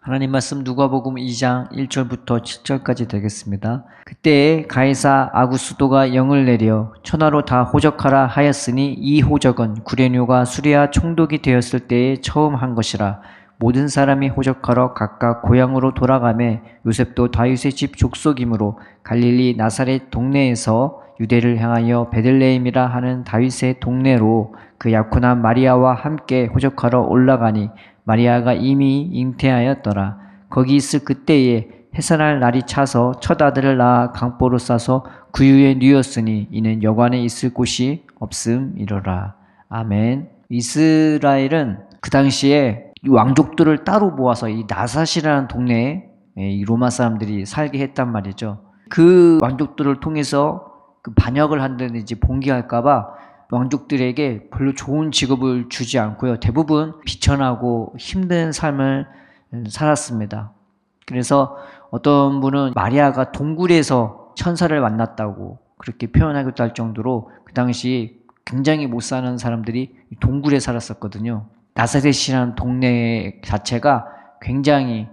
하나님 말씀 누가복음 2장 1절부터 7절까지 되겠습니다. 그때 가이사 아구스도가 영을 내려 천하로 다 호적하라 하였으니 이 호적은 구레뇨가 수리아 총독이 되었을 때에 처음 한 것이라. 모든 사람이 호적하러 각각 고향으로 돌아가매 요셉도 다윗의 집 족속이므로 갈릴리 나사렛 동네에서 유대를 향하여 베들레헴이라 하는 다윗의 동네로 그 약혼한 마리아와 함께 호적하러 올라가니 마리아가 이미 잉태하였더라. 거기 있을 그때에 해산할 날이 차서 첫 아들을 낳아 강보로 싸서 구유에 누웠으니 이는 여관에 있을 곳이 없음이로라. 아멘. 이스라엘은 그 당시에 이 왕족들을 따로 모아서 이 나삿이라는 동네에 이 로마 사람들이 살게 했단 말이죠. 그 왕족들을 통해서 그 반역을 한다든지 봉기할까봐 왕족들에게 별로 좋은 직업을 주지 않고요. 대부분 비천하고 힘든 삶을 살았습니다. 그래서 어떤 분은 마리아가 동굴에서 천사를 만났다고 그렇게 표현하기도 할 정도로 그 당시 굉장히 못 사는 사람들이 동굴에 살았었거든요. 나사렛이라는 동네 자체가 굉장히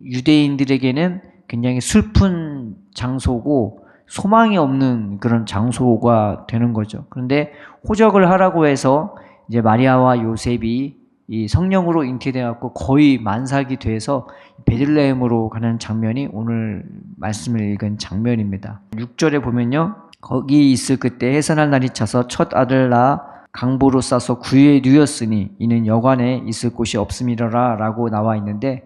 유대인들에게는 굉장히 슬픈 장소고 소망이 없는 그런 장소가 되는 거죠. 그런데 호적을 하라고 해서 이제 마리아와 요셉이 이 성령으로 잉태되었고 거의 만삭이 돼서 베들레헴으로 가는 장면이 오늘 말씀을 읽은 장면입니다. 6절에 보면요. 거기 있을 그때 해산할 날이 차서 첫 아들 낳아 강보로 싸서 구유에 누웠으니 이는 여관에 있을 곳이 없음이로라 라고 나와 있는데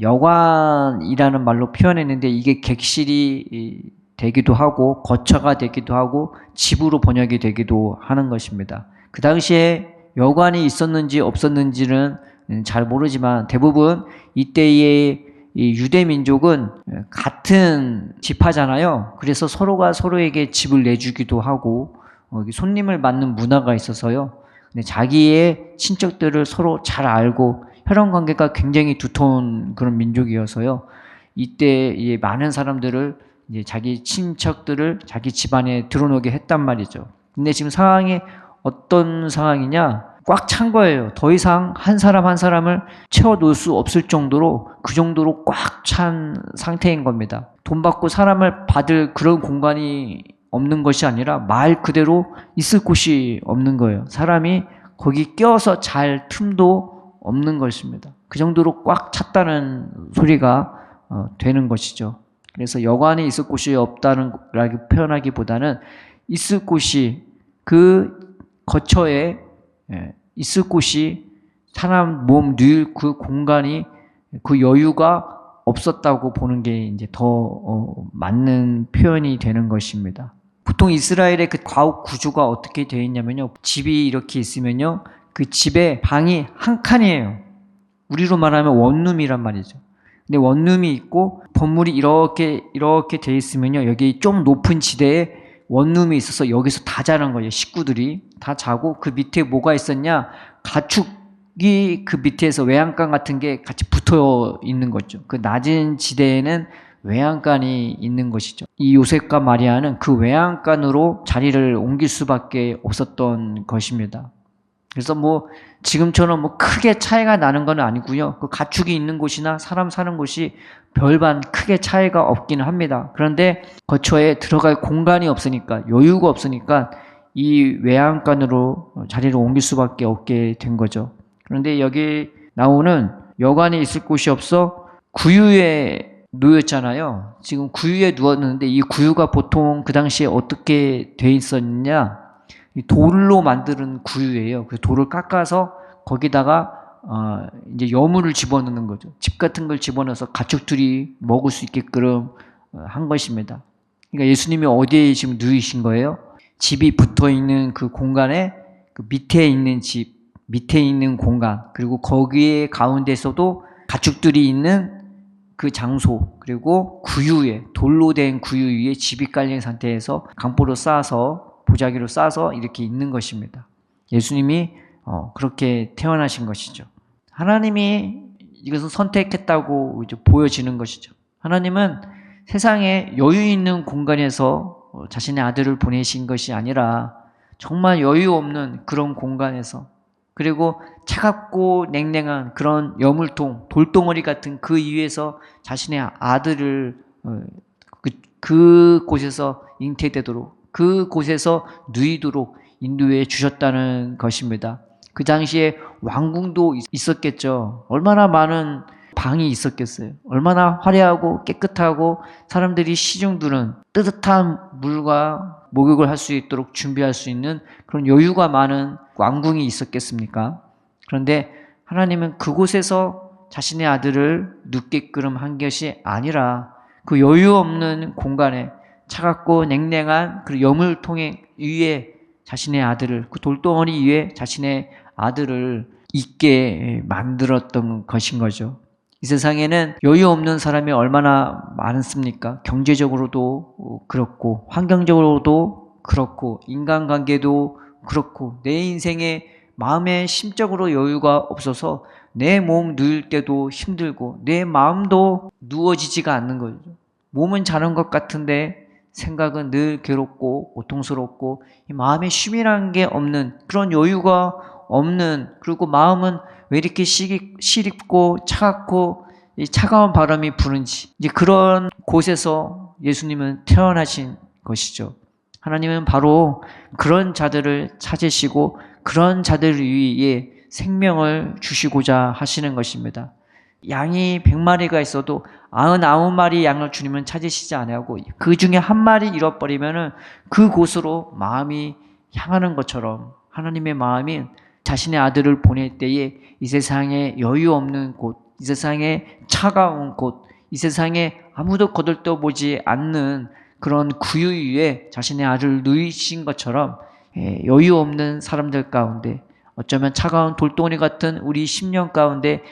여관이라는 말로 표현했는데 이게 객실이 되기도 하고 거처가 되기도 하고 집으로 번역이 되기도 하는 것입니다. 그 당시에 여관이 있었는지 없었는지는 잘 모르지만 대부분 이때의 유대 민족은 같은 지파잖아요. 그래서 서로가 서로에게 집을 내주기도 하고 손님을 맞는 문화가 있어서요. 근데 자기의 친척들을 서로 잘 알고 혈연 관계가 굉장히 두터운 그런 민족이어서요. 이때 많은 사람들을 이제 자기 친척들을 자기 집안에 들어오게 했단 말이죠. 근데 지금 상황이 어떤 상황이냐? 꽉 찬 거예요. 더 이상 한 사람 한 사람을 채워 놓을 수 없을 정도로 그 정도로 꽉 찬 상태인 겁니다. 돈 받고 사람을 받을 그런 공간이 없는 것이 아니라 말 그대로 있을 곳이 없는 거예요. 사람이 거기 껴서 잘 틈도 없는 것입니다. 그 정도로 꽉 찼다는 소리가 되는 것이죠. 그래서 여관에 있을 곳이 없다는 표현하기보다는 있을 곳이 그 거처에 있을 곳이 사람 몸 누일 그 공간이 그 여유가 없었다고 보는 게 이제 더 맞는 표현이 되는 것입니다. 보통 이스라엘의 그 가옥 구조가 어떻게 되어 있냐면요. 집이 이렇게 있으면요. 그 집에 방이 한 칸이에요. 우리로 말하면 원룸이란 말이죠. 근데 원룸이 있고 건물이 이렇게 돼 있으면요. 여기 좀 높은 지대에 원룸이 있어서 여기서 다 자는 거예요. 식구들이 다 자고 그 밑에 뭐가 있었냐? 가축이 그 밑에서 외양간 같은 게 같이 붙어 있는 거죠. 그 낮은 지대에는 외양간이 있는 것이죠. 이 요셉과 마리아는 그 외양간으로 자리를 옮길 수밖에 없었던 것입니다. 그래서 지금처럼 크게 차이가 나는 건 아니고요. 그 가축이 있는 곳이나 사람 사는 곳이 별반 크게 차이가 없기는 합니다. 그런데 거처에 들어갈 공간이 없으니까 여유가 없으니까 이 외양간으로 자리를 옮길 수밖에 없게 된 거죠. 그런데 여기 나오는 여관에 있을 곳이 없어 구유에 누웠잖아요. 지금 구유에 누웠는데 이 구유가 보통 그 당시에 어떻게 돼 있었냐? 돌로 만드는 구유예요. 그 돌을 깎아서 거기다가 이제 여물을 집어넣는 거죠. 집 같은 걸 집어넣어서 가축들이 먹을 수 있게끔 한 것입니다. 그러니까 예수님이 어디에 지금 누이신 거예요? 집이 붙어 있는 그 공간에 그 밑에 있는 집, 밑에 있는 공간, 그리고 거기에 가운데서도 가축들이 있는 그 장소, 그리고 구유에 돌로 된 구유 위에 집이 깔린 상태에서 강보로 쌓아서 보자기로 싸서 이렇게 있는 것입니다. 예수님이 그렇게 태어나신 것이죠. 하나님이 이것을 선택했다고 이제 보여지는 것이죠. 하나님은 세상에 여유 있는 공간에서 자신의 아들을 보내신 것이 아니라 정말 여유 없는 그런 공간에서 그리고 차갑고 냉랭한 그런 여물통, 돌덩어리 같은 그 위에서 자신의 아들을 그곳에서 잉태되도록, 그곳에서 누이도록 인도해 주셨다는 것입니다. 그 당시에 왕궁도 있었겠죠. 얼마나 많은 방이 있었겠어요. 얼마나 화려하고 깨끗하고 사람들이 시중들은 뜨뜻한 물과 목욕을 할 수 있도록 준비할 수 있는 그런 여유가 많은 왕궁이 있었겠습니까? 그런데 하나님은 그곳에서 자신의 아들을 눕게끔 한 것이 아니라 그 여유 없는 공간에 차갑고 냉랭한 그 여물통에 위에 자신의 아들을, 그 돌덩어리 위에 자신의 아들을 있게 만들었던 것인 거죠. 이 세상에는 여유 없는 사람이 얼마나 많습니까? 경제적으로도 그렇고, 환경적으로도 그렇고, 인간관계도 그렇고, 내 인생에 마음의 심적으로 여유가 없어서 내 몸 누울 때도 힘들고, 내 마음도 누워지지가 않는 거죠. 몸은 자는 것 같은데 생각은 늘 괴롭고 고통스럽고 마음에 쉼이라는 게 없는, 그런 여유가 없는, 그리고 마음은 왜 이렇게 시립고 차갑고 차가운 바람이 부는지, 이제 그런 곳에서 예수님은 태어나신 것이죠. 하나님은 바로 그런 자들을 찾으시고 그런 자들 위에 생명을 주시고자 하시는 것입니다. 양이 100마리가 있어도 99마리 양을 주님은 찾으시지 아니하고 그 중에 한 마리 잃어버리면은 그곳으로 마음이 향하는 것처럼, 하나님의 마음이 자신의 아들을 보낼 때에 이 세상에 여유 없는 곳, 이 세상에 차가운 곳, 이 세상에 아무도 거들떠보지 않는 그런 구유 위에 자신의 아들을 누이신 것처럼 여유 없는 사람들 가운데, 어쩌면 차가운 돌덩어리 같은 우리 심령 가운데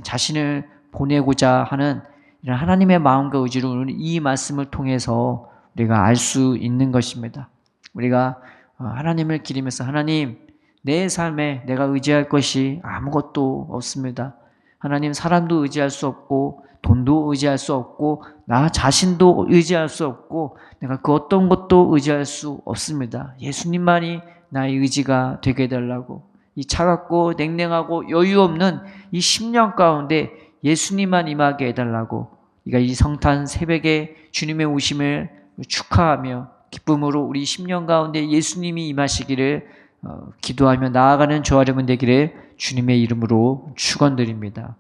자신을 보내고자 하는 이런 하나님의 마음과 의지를 우리는 이 말씀을 통해서 우리가 알 수 있는 것입니다. 우리가 하나님을 기리면서, 하나님, 내 삶에 내가 의지할 것이 아무것도 없습니다. 하나님, 사람도 의지할 수 없고 돈도 의지할 수 없고 나 자신도 의지할 수 없고 내가 그 어떤 것도 의지할 수 없습니다. 예수님만이 나의 의지가 되게 해달라고, 이 차갑고 냉랭하고 여유 없는 이 심령 가운데 예수님만 임하게 해달라고, 우리가 이 성탄 새벽에 주님의 오심을 축하하며 기쁨으로 우리 심령 가운데 예수님이 임하시기를 기도하며 나아가는 저와 여러분 되기를 주님의 이름으로 축원드립니다.